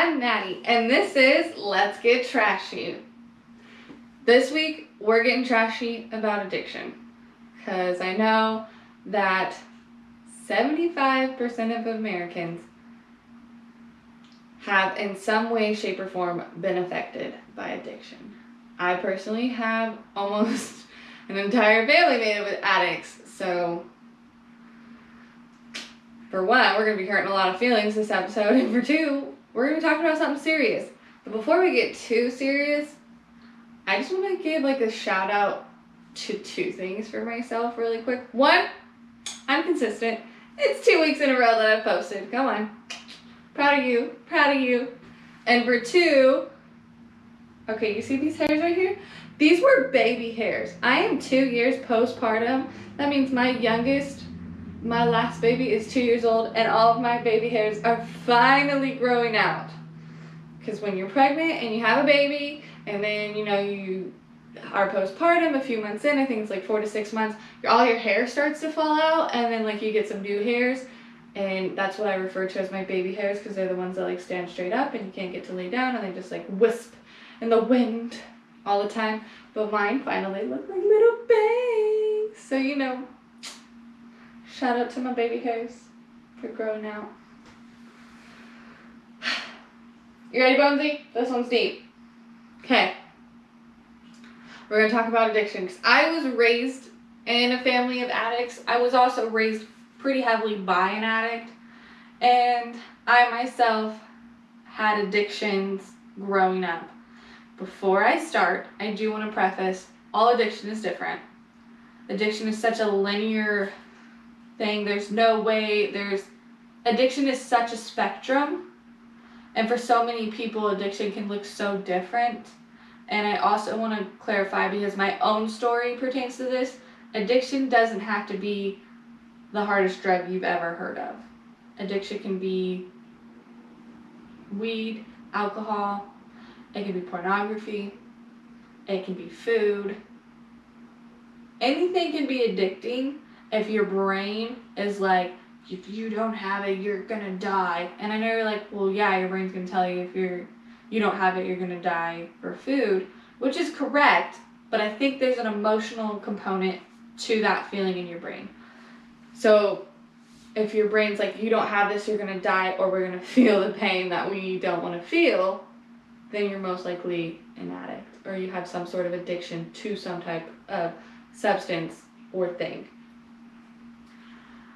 I'm Maddie, and this is Let's Get Trashy. This week, we're getting trashy about addiction, because I know that 75% of Americans have in some way, shape, or form been affected by addiction. I personally have almost an entire family made up of addicts, so for one, we're going to be hurting a lot of feelings this episode, and for two, we're going to be talking about something serious. But before we get too serious, I just want to give a shout out to two things for myself really quick. One, I'm consistent. It's 2 weeks in a row that I've posted. Come on. Proud of you. And for two, okay, you see these hairs right here? These were baby hairs. I am 2 years postpartum. That means my last baby is 2 years old, and all of my baby hairs are finally growing out. Because when you're pregnant and you have a baby, and then, you are postpartum a few months in, I think it's 4 to 6 months, all your hair starts to fall out, and then, you get some new hairs, and that's what I refer to as my baby hairs, because they're the ones that, stand straight up, and you can't get to lay down, and they just, wisp in the wind all the time. But mine finally look like little bangs. So, shout out to my baby hairs for growing out. You ready, Bonesy? This one's deep. Okay. We're going to talk about addiction. Because I was raised in a family of addicts. I was also raised pretty heavily by an addict. And I myself had addictions growing up. Before I start, I do want to preface, all addiction is different. Addiction is such a linear thing. There's no way, addiction is such a spectrum, and for so many people addiction can look so different. And I also want to clarify, because my own story pertains to this, addiction doesn't have to be the hardest drug you've ever heard of. Addiction can be weed, alcohol, it can be pornography, it can be food. Anything can be addicting if your brain is if you don't have it, you're gonna die. And I know you're well, yeah, your brain's gonna tell you if you don't have it, you're gonna die for food, which is correct, but I think there's an emotional component to that feeling in your brain. So if your brain's you don't have this, you're gonna die, or we're gonna feel the pain that we don't want to feel, then you're most likely an addict, or you have some sort of addiction to some type of substance or thing.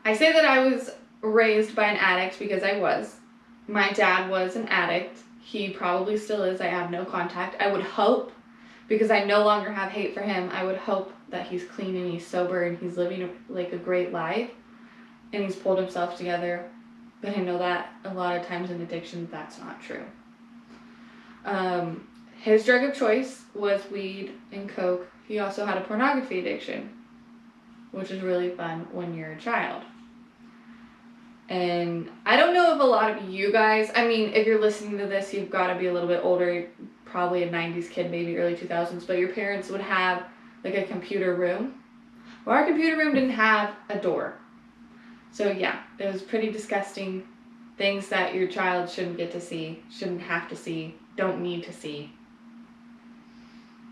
I say that I was raised by an addict because I was. My dad was an addict. He probably still is. I have no contact. I would hope, because I no longer have hate for him, I would hope that he's clean and he's sober and he's living a great life and he's pulled himself together. But I know that a lot of times in addiction, that's not true. His drug of choice was weed and coke. He also had a pornography addiction, which is really fun when you're a child. And I don't know if a lot of you guys, if you're listening to this, you've got to be a little bit older, probably a 90s kid, maybe early 2000s, but your parents would have a computer room. Well, our computer room didn't have a door. So yeah, it was pretty disgusting. Things that your child shouldn't get to see, shouldn't have to see, don't need to see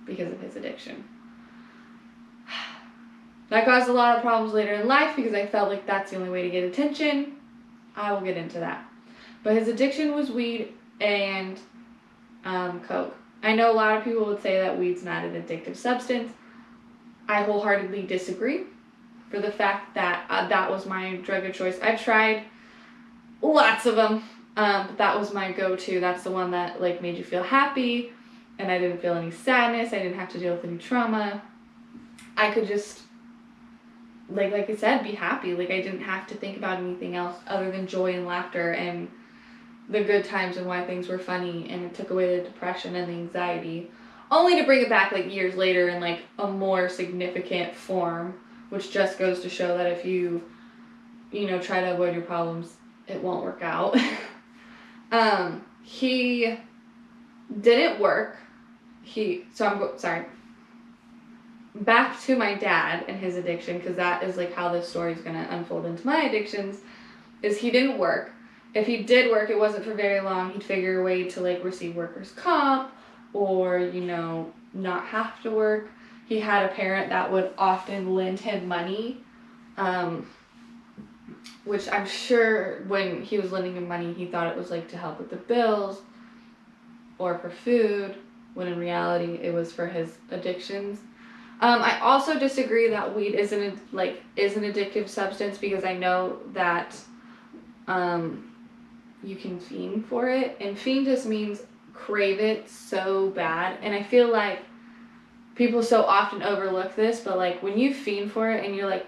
because of his addiction. That caused a lot of problems later in life because I felt like that's the only way to get attention. I will get into that. But his addiction was weed and coke. I know a lot of people would say that weed's not an addictive substance. I wholeheartedly disagree, for the fact that that was my drug of choice. I've tried lots of them, but that was my go-to. That's the one that made you feel happy, and I didn't feel any sadness. I didn't have to deal with any trauma. I could just, like I said, be happy. I didn't have to think about anything else other than joy and laughter and the good times and why things were funny, and it took away the depression and the anxiety, only to bring it back years later in a more significant form, which just goes to show that if you try to avoid your problems, it won't work out. He didn't work. Back to my dad and his addiction, because that is how this story is going to unfold into my addictions, is he didn't work. if he did work, it wasn't for very long. He'd figure a way to like receive workers' comp or, you know, not have to work. He had a parent that would often lend him money, which I'm sure when he was lending him money, he thought it was like to help with the bills or for food, when in reality it was for his addictions. I also disagree that weed is an addictive substance, because I know that you can fiend for it, and fiend just means crave it so bad. And I feel like people so often overlook this, but like when you fiend for it and you're like,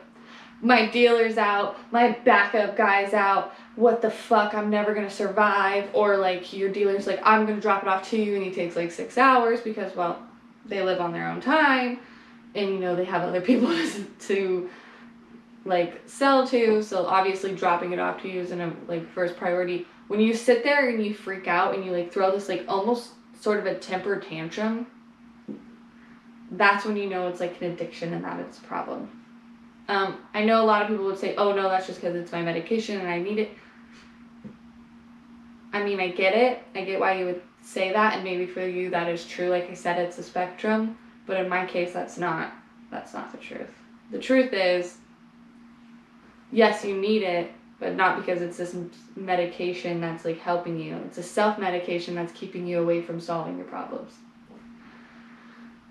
my dealer's out, my backup guy's out, what the fuck, I'm never gonna survive. Or like your dealer's like, I'm gonna drop it off to you, and he takes like 6 hours because, well, they live on their own time, and you know they have other people to like sell to, so obviously dropping it off to you is in a like first priority. When you sit there and you freak out and you like throw this like almost sort of a temper tantrum, that's when you know it's like an addiction and that it's a problem. I know a lot of people would say, oh no, that's just because it's my medication and I need it. I mean, I get it. I get why you would say that, and maybe for you that is true. Like I said, it's a spectrum, but in my case, that's not the truth. The truth is, yes, you need it, but not because it's this medication that's like helping you. It's a self-medication that's keeping you away from solving your problems.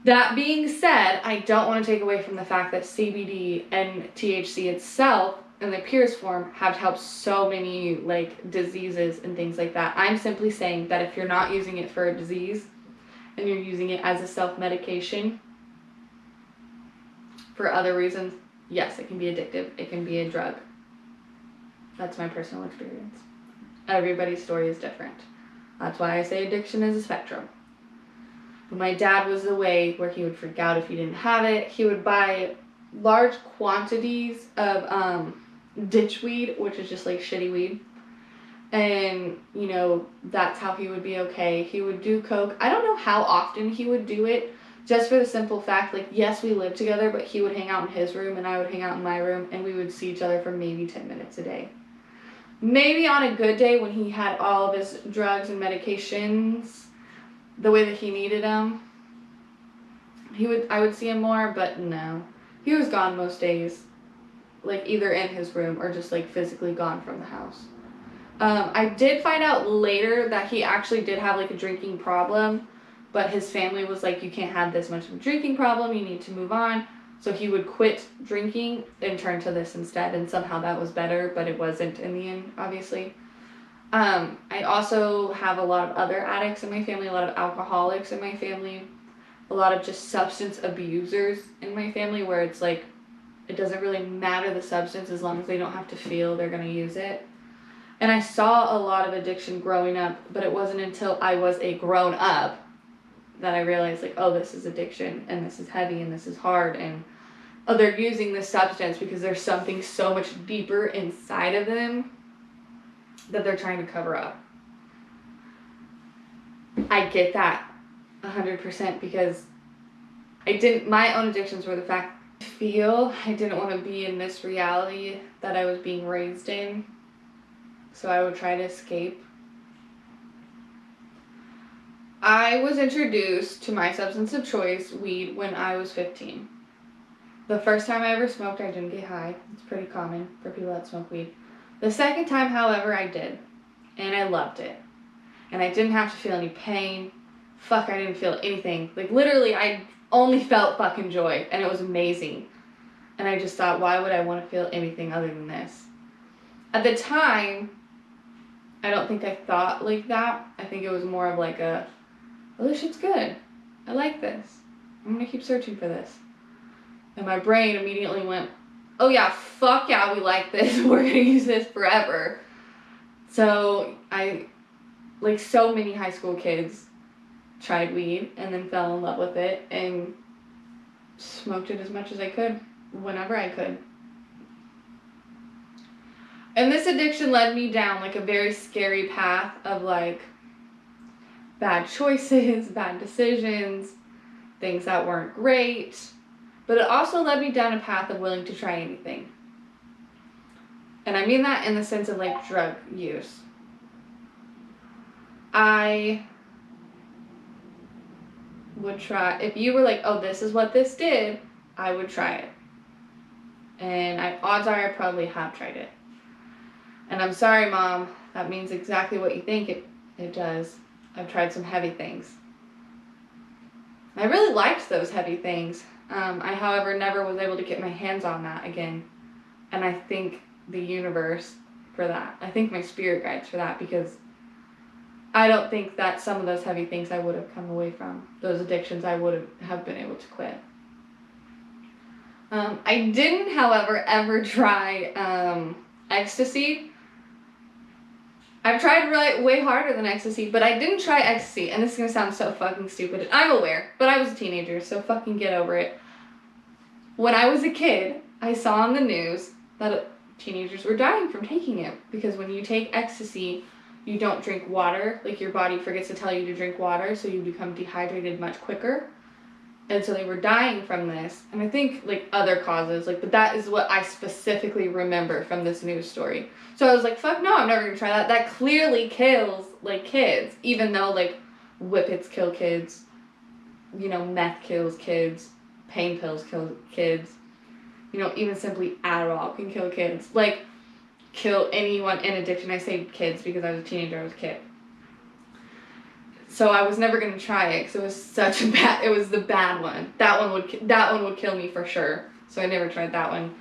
That being said, I don't want to take away from the fact that CBD and THC itself in the purest form have helped so many like diseases and things like that. I'm simply saying that if you're not using it for a disease and you're using it as a self-medication for other reasons, yes, it can be addictive. It can be a drug. That's my personal experience. Everybody's story is different. That's why I say addiction is a spectrum. But my dad was the way where he would freak out if he didn't have it. He would buy large quantities of ditchweed, which is just like shitty weed. And, you know, that's how he would be okay. He would do coke. I don't know how often he would do it, just for the simple fact, like, yes, we lived together, but he would hang out in his room and I would hang out in my room, and we would see each other for maybe 10 minutes a day. Maybe on a good day when he had all of his drugs and medications the way that he needed them, I would see him more, but no. He was gone most days, like either in his room or just like physically gone from the house. I did find out later that he actually did have like a drinking problem, but his family was like, you can't have this much of a drinking problem, you need to move on. So he would quit drinking and turn to this instead, and somehow that was better, but it wasn't in the end, obviously. I also have a lot of other addicts in my family, a lot of alcoholics in my family, a lot of just substance abusers in my family, where it's like, it doesn't really matter the substance as long as they don't have to feel they're going to use it. And I saw a lot of addiction growing up, but it wasn't until I was a grown up that I realized, like, oh, this is addiction, and this is heavy, and this is hard, and oh, they're using this substance because there's something so much deeper inside of them that they're trying to cover up. I get that 100%, because my own addictions were the fact I didn't want to be in this reality that I was being raised in, so I would try to escape. I was introduced to my substance of choice, weed, when I was 15. The first time I ever smoked, I didn't get high. It's pretty common for people that smoke weed. The second time, however, I did. And I loved it. And I didn't have to feel any pain. Fuck, I didn't feel anything. Like, literally, I only felt fucking joy. And it was amazing. And I just thought, why would I want to feel anything other than this? At the time, I don't think I thought like that. I think it was more of like oh, this shit's good. I like this. I'm going to keep searching for this. And my brain immediately went, oh yeah, fuck yeah, we like this. We're going to use this forever. So I, like so many high school kids, tried weed and then fell in love with it and smoked it as much as I could, whenever I could. And this addiction led me down like a very scary path of like bad choices, bad decisions, things that weren't great. But it also led me down a path of willing to try anything. And I mean that in the sense of like drug use. I would try, if you were like, oh, this is what this did, I would try it. And odds are I probably have tried it. And I'm sorry, Mom, that means exactly what you think it does. I've tried some heavy things. I really liked those heavy things. I, however, never was able to get my hands on that again. And I thank the universe for that. I thank my spirit guides for that, because I don't think that some of those heavy things I would have come away from. Those addictions I would have been able to quit. I didn't, however, ever try ecstasy. I've tried way harder than ecstasy, but I didn't try ecstasy, and this is going to sound so fucking stupid. I'm aware, but I was a teenager, so fucking get over it. When I was a kid, I saw on the news that teenagers were dying from taking it, because when you take ecstasy, you don't drink water. Like, your body forgets to tell you to drink water, so you become dehydrated much quicker. And so they were dying from this. And I think, like, other causes, like, but that is what I specifically remember from this news story. So I was like, fuck no, I'm never gonna try that. That clearly kills, like, kids. Even though, like, whippets kill kids, you know, meth kills kids, pain pills kill kids, you know, even simply Adderall can kill kids. Like, kill anyone in addiction. I say kids because I was a teenager, I was a kid. So I was never going to try it because it was such a bad, it was the bad one. That one would kill me for sure. So I never tried that one.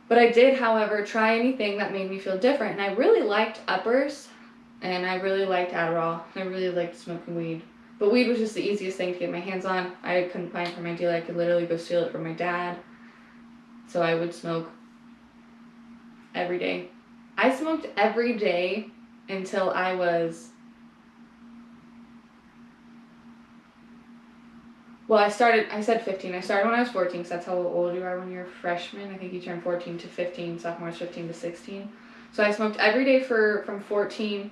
But I did, however, try anything that made me feel different. And I really liked uppers, and I really liked Adderall. I really liked smoking weed. But weed was just the easiest thing to get my hands on. I couldn't find it from my dealer. I could literally go steal it from my dad. So I would smoke every day. I smoked every day until I was... Well, I said 15. I started when I was 14, because that's how old you are when you're a freshman. I think you turn 14 to 15, sophomores 15 to 16. So I smoked every day from 14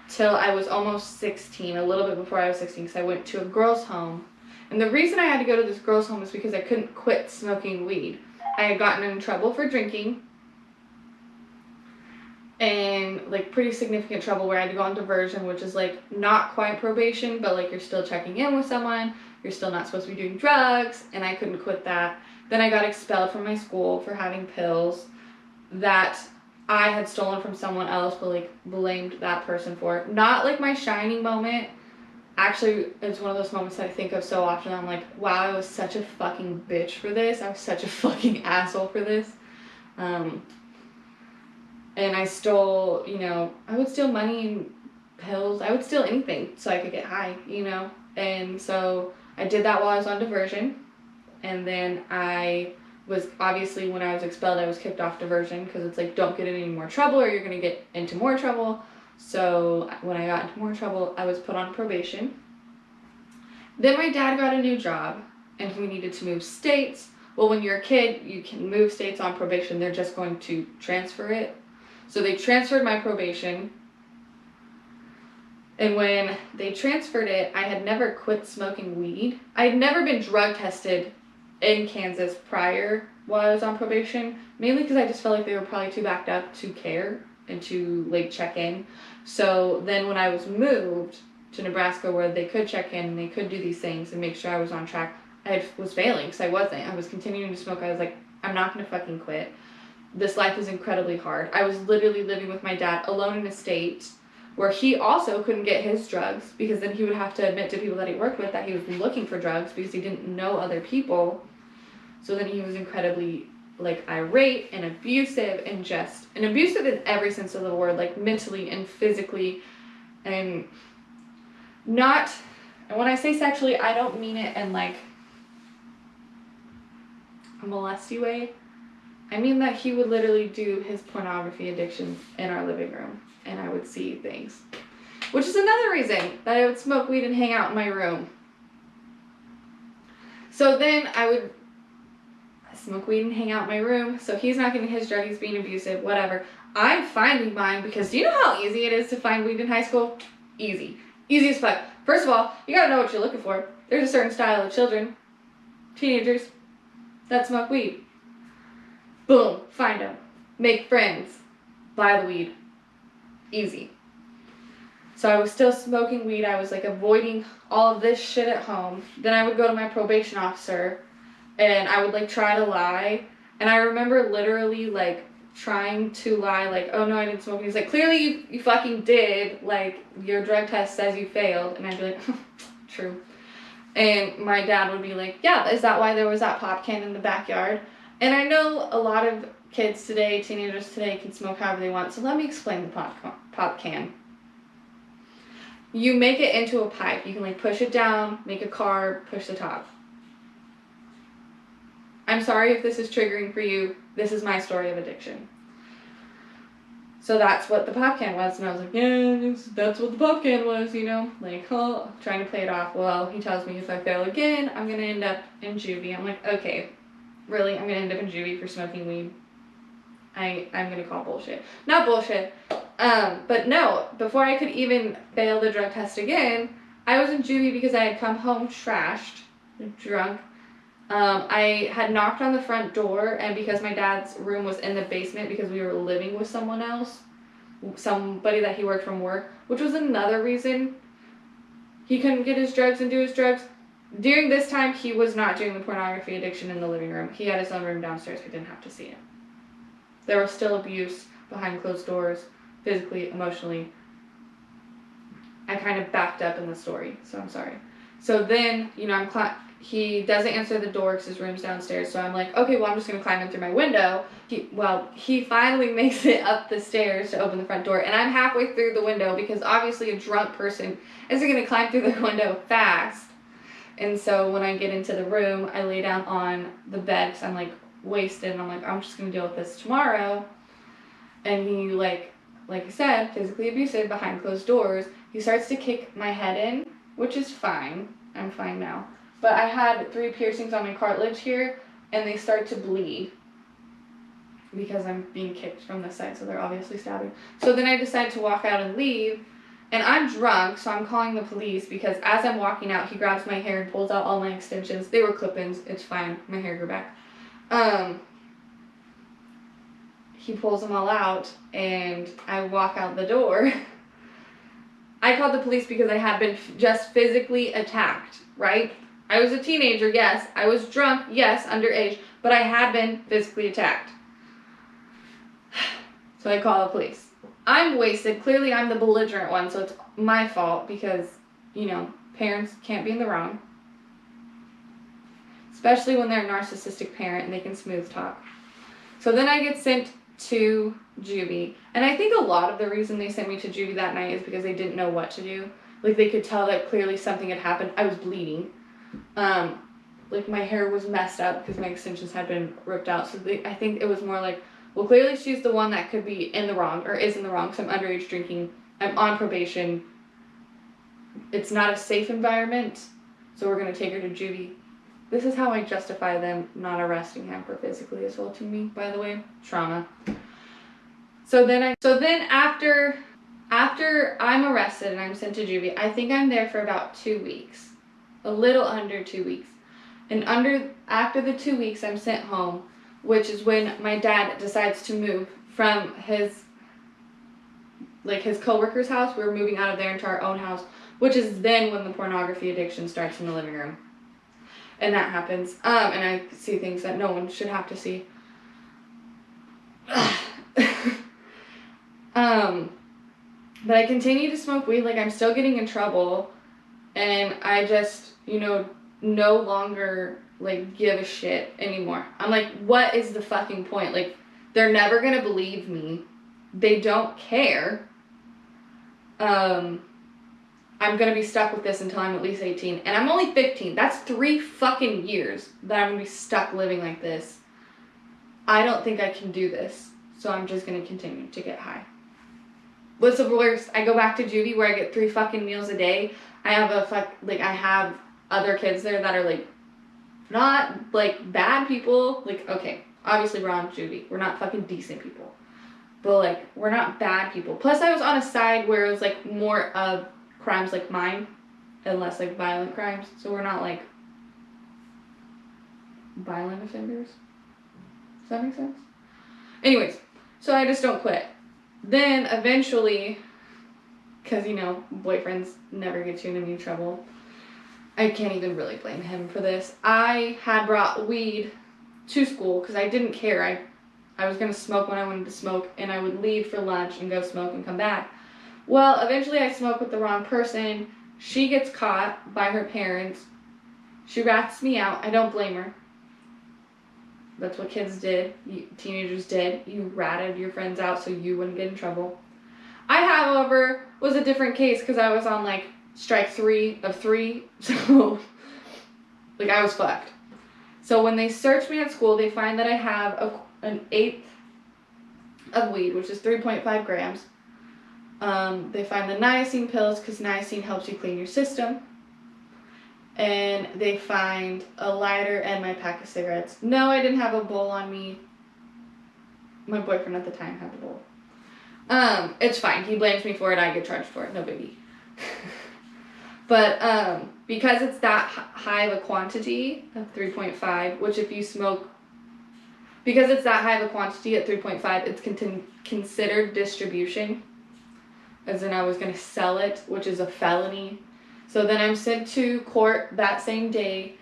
till I was almost 16, a little bit before I was 16, because I went to a girls' home. And the reason I had to go to this girls' home is because I couldn't quit smoking weed. I had gotten in trouble for drinking, and, like, pretty significant trouble where I had to go on diversion, which is, like, not quite probation, but, like, you're still checking in with someone. You're still not supposed to be doing drugs, and I couldn't quit that. Then I got expelled from my school for having pills that I had stolen from someone else, but, like, blamed that person for it. Not, like, my shining moment. Actually, it's one of those moments that I think of so often. I'm like, wow, I was such a fucking bitch for this. I was such a fucking asshole for this. And I stole, you know, I would steal money and pills. I would steal anything so I could get high, you know. And so I did that while I was on diversion. And then I was, obviously, when I was expelled, I was kicked off diversion, because it's like, don't get in any more trouble or you're going to get into more trouble. So when I got into more trouble, I was put on probation. Then my dad got a new job, and we needed to move states. Well, when you're a kid, you can move states on probation. They're just going to transfer it. So they transferred my probation. And when they transferred it, I had never quit smoking weed. I had never been drug tested in Kansas prior while I was on probation, mainly because I just felt like they were probably too backed up to care and to, like, check in. So then when I was moved to Nebraska, where they could check in and they could do these things and make sure I was on track, I was failing because I wasn't. I was continuing to smoke. I was like, I'm not going to fucking quit. This life is incredibly hard. I was literally living with my dad alone in a state where he also couldn't get his drugs, because then he would have to admit to people that he worked with that he was looking for drugs because he didn't know other people. So then he was incredibly, like, irate and abusive, and abusive in every sense of the word, like, mentally and physically, and not, and when I say sexually, I don't mean it in, like, a molesty way. I mean that he would literally do his pornography addiction in our living room, and I would see things. Which is another reason that I would smoke weed and hang out in my room. So then I would smoke weed and hang out in my room, so he's not getting his drug, he's being abusive, whatever. I'm finding mine, because do you know how easy it is to find weed in high school? Easy. Easy as fuck. First of all, you gotta know what you're looking for. There's a certain style of children, teenagers, that smoke weed. Boom, find them. Make friends. Buy the weed. Easy. So I was still smoking weed. I was like avoiding all of this shit at home. Then I would go to my probation officer and I would like try to lie. And I remember literally like trying to lie, like, oh no, I didn't smoke. And he's like, clearly you fucking did. Like, your drug test says you failed. And I'd be like, true. And my dad would be like, yeah, is that why there was that pop can in the backyard? And I know a lot of kids today, teenagers today, can smoke however they want. So let me explain the pop can. You make it into a pipe. You can like push it down, make a car, push the top. I'm sorry if this is triggering for you. This is my story of addiction. So that's what the pop can was. And I was like, yeah, that's what the pop can was, you know? Like, oh, trying to play it off. Well, he tells me if I fail again, I'm going to end up in juvie. I'm like, okay, really? I'm going to end up in juvie for smoking weed? I'm going to call bullshit. Not bullshit. But no, before I could even fail the drug test again, I was in juvie because I had come home trashed, drunk. I had knocked on the front door, and because my dad's room was in the basement because we were living with someone else, somebody that he worked from work, which was another reason he couldn't get his drugs and do his drugs. During this time, he was not doing the pornography addiction in the living room. He had his own room downstairs. We didn't have to see it. There was still abuse behind closed doors, physically, emotionally. I kind of backed up in the story, so I'm sorry. So then, you know, he doesn't answer the door because his room's downstairs, so I'm like, okay, well, I'm just going to climb in through my window. He finally makes it up the stairs to open the front door, and I'm halfway through the window because obviously a drunk person isn't going to climb through the window fast. And so when I get into the room, I lay down on the bed because I'm like wasted, and I'm like, I'm just going to deal with this tomorrow. And he, like I said, physically abusive behind closed doors. He starts to kick my head in, which is fine. I'm fine now. But I had 3 piercings on my cartilage here, and they start to bleed because I'm being kicked from the side, so they're obviously stabbing. So then I decide to walk out and leave, and I'm drunk, so I'm calling the police because as I'm walking out, he grabs my hair and pulls out all my extensions. They were clip-ins. It's fine. My hair grew back. He pulls them all out, and I walk out the door. I called the police because I had been just physically attacked, right? I was a teenager, yes. I was drunk, yes, underage, but I had been physically attacked. So I call the police. I'm wasted. Clearly, I'm the belligerent one, so it's my fault because, you know, parents can't be in the wrong. Especially when they're a narcissistic parent and they can smooth talk. So then I get sent to juvie. And I think a lot of the reason they sent me to juvie that night is because they didn't know what to do. Like, they could tell that clearly something had happened. I was bleeding. Like, my hair was messed up because my extensions had been ripped out. So I think it was more like, well, clearly she's the one that could be in the wrong or is in the wrong because I'm underage drinking. I'm on probation. It's not a safe environment, so we're going to take her to juvie. This is how I justify them not arresting him for physically assaulting me, by the way. Trauma. So then after I'm arrested and I'm sent to juvie, I think I'm there for about 2 weeks. A little under 2 weeks. And after the 2 weeks, I'm sent home, which is when my dad decides to move from his coworker's house. We're moving out of there into our own house, which is then when the pornography addiction starts in the living room. And that happens. And I see things that no one should have to see. But I continue to smoke weed. Like, I'm still getting in trouble. And I just, you know, no longer, like, give a shit anymore. I'm like, what is the fucking point? Like, they're never gonna believe me. They don't care. I'm gonna be stuck with this until I'm at least 18. And I'm only 15. That's 3 fucking years that I'm gonna be stuck living like this. I don't think I can do this. So I'm just gonna continue to get high. What's the worst? I go back to juvie where I get 3 fucking meals a day. I have I have other kids there that are, like, not, like, bad people. Like, okay, obviously we're on juvie. We're not fucking decent people. But, like, we're not bad people. Plus, I was on a side where it was, like, more of crimes like mine and less, like, violent crimes. So we're not, like, violent offenders. Does that make sense? Anyways, so I just don't quit. Then, eventually, because, you know, boyfriends never get you in any trouble. I can't even really blame him for this. I had brought weed to school because I didn't care. I was going to smoke when I wanted to smoke, and I would leave for lunch and go smoke and come back. Well, eventually I smoked with the wrong person. She gets caught by her parents. She rats me out. I don't blame her. That's what kids did. Teenagers did. You ratted your friends out so you wouldn't get in trouble. I, however, was a different case because I was on, like, strike 3 of 3. So, like, I was fucked. So when they search me at school, they find that I have an eighth of weed, which is 3.5 grams. They find the niacin pills because niacin helps you clean your system. And they find a lighter and my pack of cigarettes. No, I didn't have a bowl on me. My boyfriend at the time had the bowl. It's fine. He blames me for it. I get charged for it. No biggie. But because it's that high of a quantity of 3.5, which if you smoke, because it's that high of a quantity at 3.5, it's considered distribution. As in I was going to sell it, which is a felony. So then I'm sent to court that same day.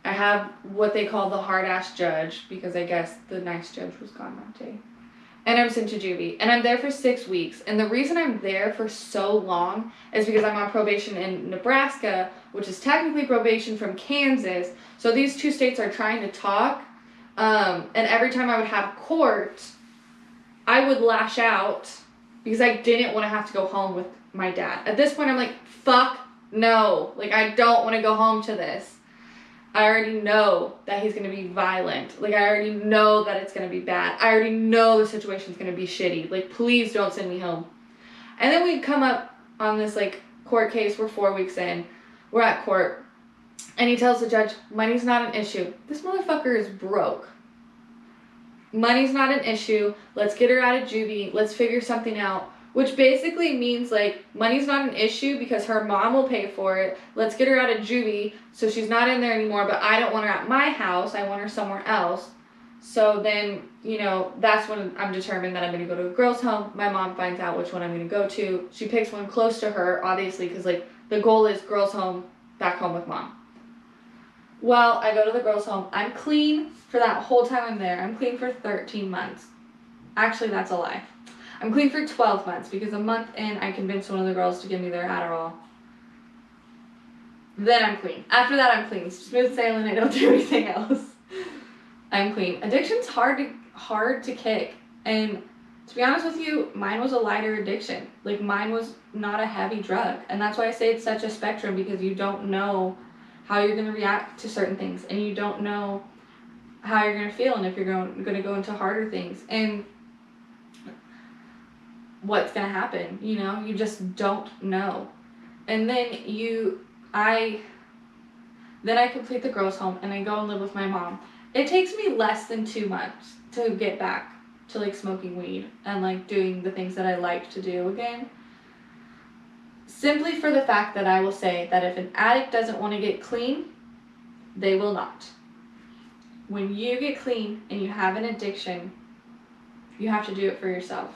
I have what they call the hard-ass judge, because I guess the nice judge was gone that day. And I'm sent to juvie. And I'm there for 6 weeks. And the reason I'm there for so long is because I'm on probation in Nebraska, which is technically probation from Kansas. So these two states are trying to talk. And every time I would have court, I would lash out because I didn't want to have to go home with my dad. At this point, I'm like, fuck no. Like, I don't want to go home to this. I already know that he's going to be violent. Like, I already know that it's going to be bad. I already know the situation's going to be shitty. Like, please don't send me home. And then we come up on this, like, court case. We're 4 weeks in. We're at court. And he tells the judge, money's not an issue. This motherfucker is broke. Money's not an issue. Let's get her out of juvie. Let's figure something out. Which basically means, like, money's not an issue because her mom will pay for it. Let's get her out of juvie so she's not in there anymore, but I don't want her at my house. I want her somewhere else. So then, you know, that's when I'm determined that I'm going to go to a girl's home. My mom finds out which one I'm going to go to. She picks one close to her, obviously, because, like, the goal is girl's home, back home with mom. Well, I go to the girl's home. I'm clean for that whole time I'm there. I'm clean for 13 months. Actually, that's a lie. I'm clean for 12 months because a month in, I convinced one of the girls to give me their Adderall. Then I'm clean. After that, I'm clean. Smooth sailing. I don't do anything else. I'm clean. Addiction's hard to kick. And to be honest with you, mine was a lighter addiction. Like, mine was not a heavy drug. And that's why I say it's such a spectrum, because you don't know how you're going to react to certain things. And you don't know how you're going to feel and if you're going to go into harder things. And what's going to happen, you know? You just don't know. And then I complete the girls' home and I go and live with my mom. It takes me less than 2 months to get back to, like, smoking weed and, like, doing the things that I like to do again. Simply for the fact that I will say that if an addict doesn't want to get clean, they will not. When you get clean and you have an addiction, you have to do it for yourself.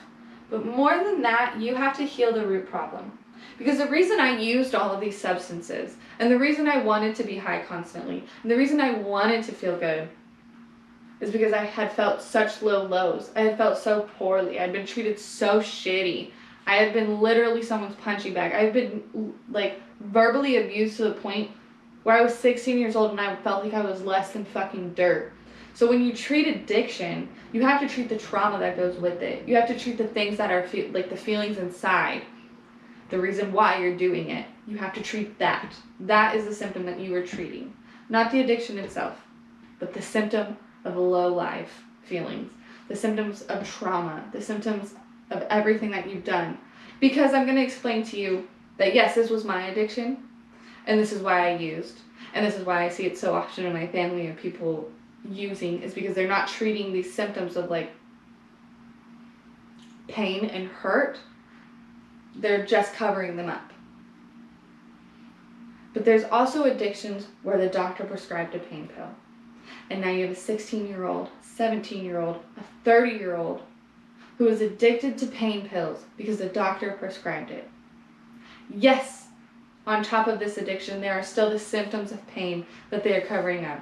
But more than that, you have to heal the root problem. Because the reason I used all of these substances, and the reason I wanted to be high constantly, and the reason I wanted to feel good, is because I had felt such low lows. I had felt so poorly. I had been treated so shitty. I had been literally someone's punching bag. I had been, like, verbally abused to the point where I was 16 years old and I felt like I was less than fucking dirt. So when you treat addiction, you have to treat the trauma that goes with it. You have to treat the things that are, like, the feelings inside. The reason why you're doing it. You have to treat that. That is the symptom that you are treating. Not the addiction itself, but the symptom of low life feelings. The symptoms of trauma. The symptoms of everything that you've done. Because I'm going to explain to you that, yes, this was my addiction. And this is why I used. And this is why I see it so often in my family of people using, is because they're not treating these symptoms of, like, pain and hurt. They're just covering them up. But there's also addictions where the doctor prescribed a pain pill. And now you have a 16-year-old, 17-year-old, a 30-year-old who is addicted to pain pills because the doctor prescribed it. Yes, on top of this addiction, there are still the symptoms of pain that they are covering up.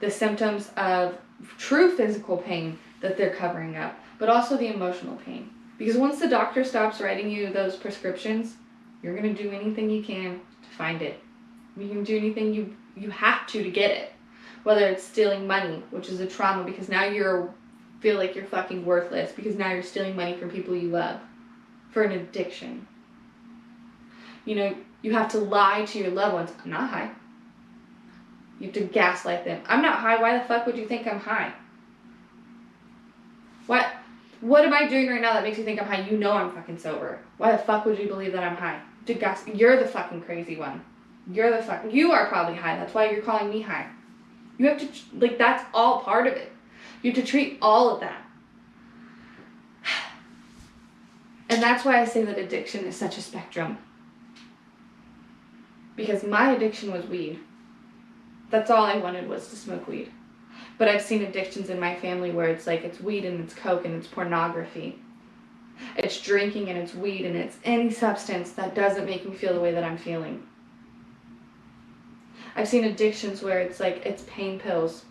The symptoms of true physical pain that they're covering up, but also the emotional pain. Because once the doctor stops writing you those prescriptions, you're going to do anything you can to find it. You can do anything you have to get it. Whether it's stealing money, which is a trauma because now you feel like you're fucking worthless because now you're stealing money from people you love for an addiction. You know, you have to lie to your loved ones. I'm not high. You have to gaslight them. I'm not high. Why the fuck would you think I'm high? What am I doing right now that makes you think I'm high? You know I'm fucking sober. Why the fuck would you believe that I'm high? You're the fucking crazy one. You are probably high. That's why you're calling me high. You have to, that's all part of it. You have to treat all of that. And that's why I say that addiction is such a spectrum. Because my addiction was weed. That's all I wanted was to smoke weed. But I've seen addictions in my family where it's like it's weed and it's coke and it's pornography. It's drinking and it's weed and it's any substance that doesn't make me feel the way that I'm feeling. I've seen addictions where it's like it's pain pills.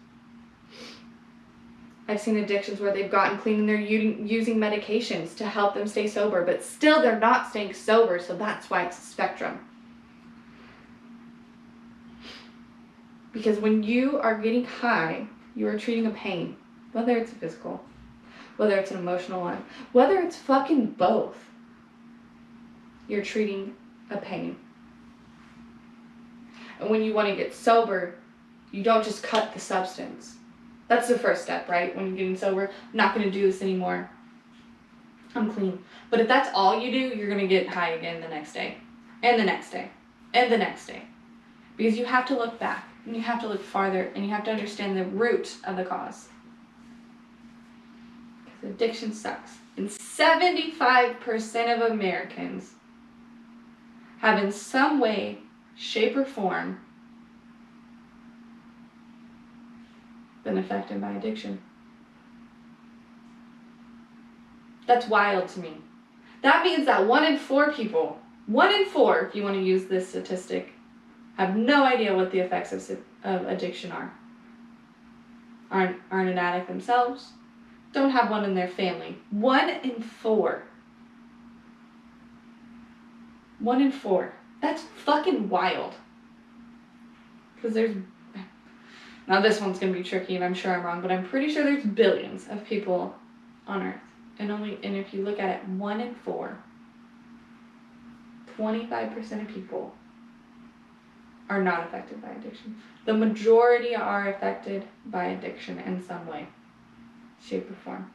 I've seen addictions where they've gotten clean and they're using medications to help them stay sober, but still they're not staying sober, so that's why it's a spectrum. Because when you are getting high, you are treating a pain, whether it's a physical, whether it's an emotional one, whether it's fucking both. You're treating a pain. And when you want to get sober, you don't just cut the substance. That's the first step, right? When you're getting sober, I'm not going to do this anymore. I'm clean. But if that's all you do, you're going to get high again the next day, and the next day, and the next day. Because you have to look back. And you have to look farther, and you have to understand the root of the cause. Because addiction sucks. And 75% of Americans have in some way, shape, or form been affected by addiction. That's wild to me. That means that 1 in 4 people, 1 in 4, if you want to use this statistic, have no idea what the effects of addiction are. Aren't an addict themselves. Don't have one in their family. 1 in 4. 1 in 4. That's fucking wild. Because now this one's going to be tricky and I'm sure I'm wrong, but I'm pretty sure there's billions of people on Earth. And if you look at it, 1 in 4, 25% of people are not affected by addiction. The majority are affected by addiction in some way, shape, or form.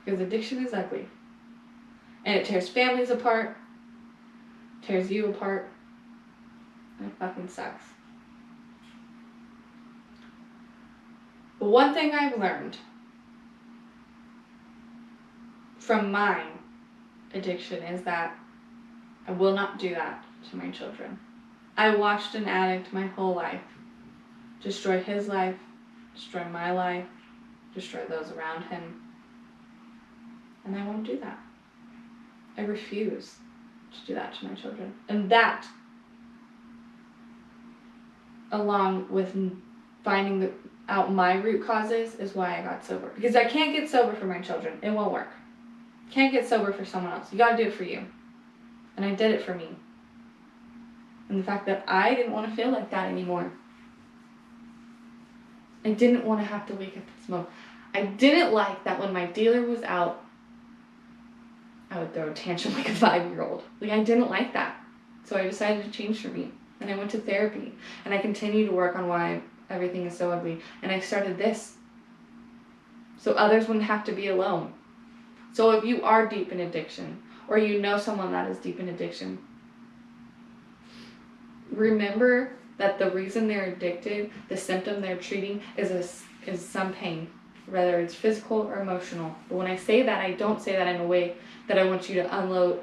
Because addiction is ugly. And it tears families apart, tears you apart, and it fucking sucks. But one thing I've learned from my addiction is that I will not do that to my children. I watched an addict my whole life destroy his life, destroy my life, destroy those around him. And I won't do that. I refuse to do that to my children. And that, along with finding out my root causes, is why I got sober. Because I can't get sober for my children. It won't work. Can't get sober for someone else. You gotta do it for you. And I did it for me. And the fact that I didn't want to feel like that anymore. I didn't want to have to wake up and smoke. I didn't like that when my dealer was out, I would throw a tantrum like a 5-year-old. I didn't like that. So I decided to change for me. And I went to therapy. And I continue to work on why everything is so ugly. And I started this. So others wouldn't have to be alone. So if you are deep in addiction, or you know someone that is deep in addiction, remember that the reason they're addicted, the symptom they're treating, is some pain, whether it's physical or emotional. But when I say that, I don't say that in a way that I want you to unload,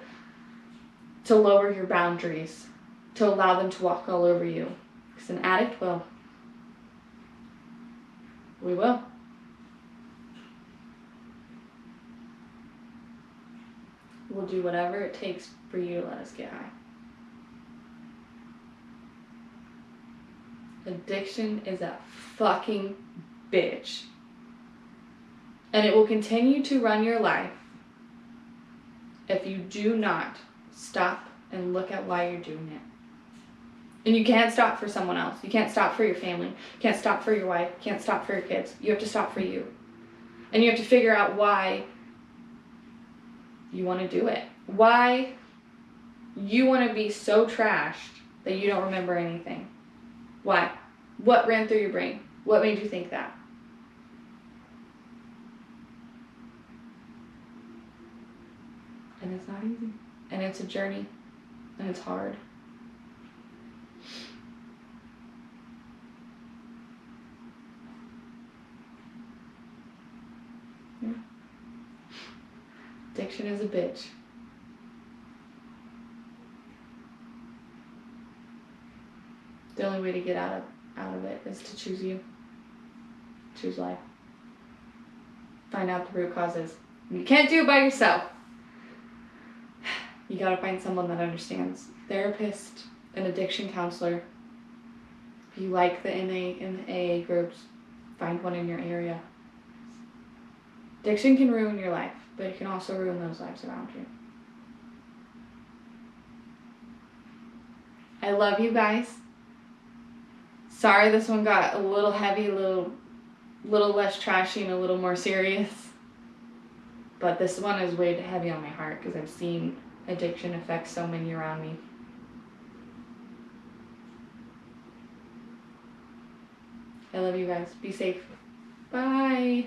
to lower your boundaries, to allow them to walk all over you. Because an addict will. We will. We'll do whatever it takes for you to let us get high. Addiction is a fucking bitch. And it will continue to run your life if you do not stop and look at why you're doing it. And you can't stop for someone else. You can't stop for your family. You can't stop for your wife. You can't stop for your kids. You have to stop for you. And you have to figure out why you want to do it. Why you want to be so trashed that you don't remember anything. Why? What ran through your brain? What made you think that? And it's not easy. And it's a journey. And it's hard. Yeah. Addiction is a bitch. The only way to get out of it is to choose you. Choose life. Find out the root causes. You can't do it by yourself. You gotta find someone that understands. Therapist, an addiction counselor. If you like the NA and the AA groups, find one in your area. Addiction can ruin your life, but it can also ruin those lives around you. I love you guys. Sorry this one got a little heavy, a little less trashy and a little more serious. But this one is way heavy on my heart because I've seen addiction affect so many around me. I love you guys. Be safe. Bye.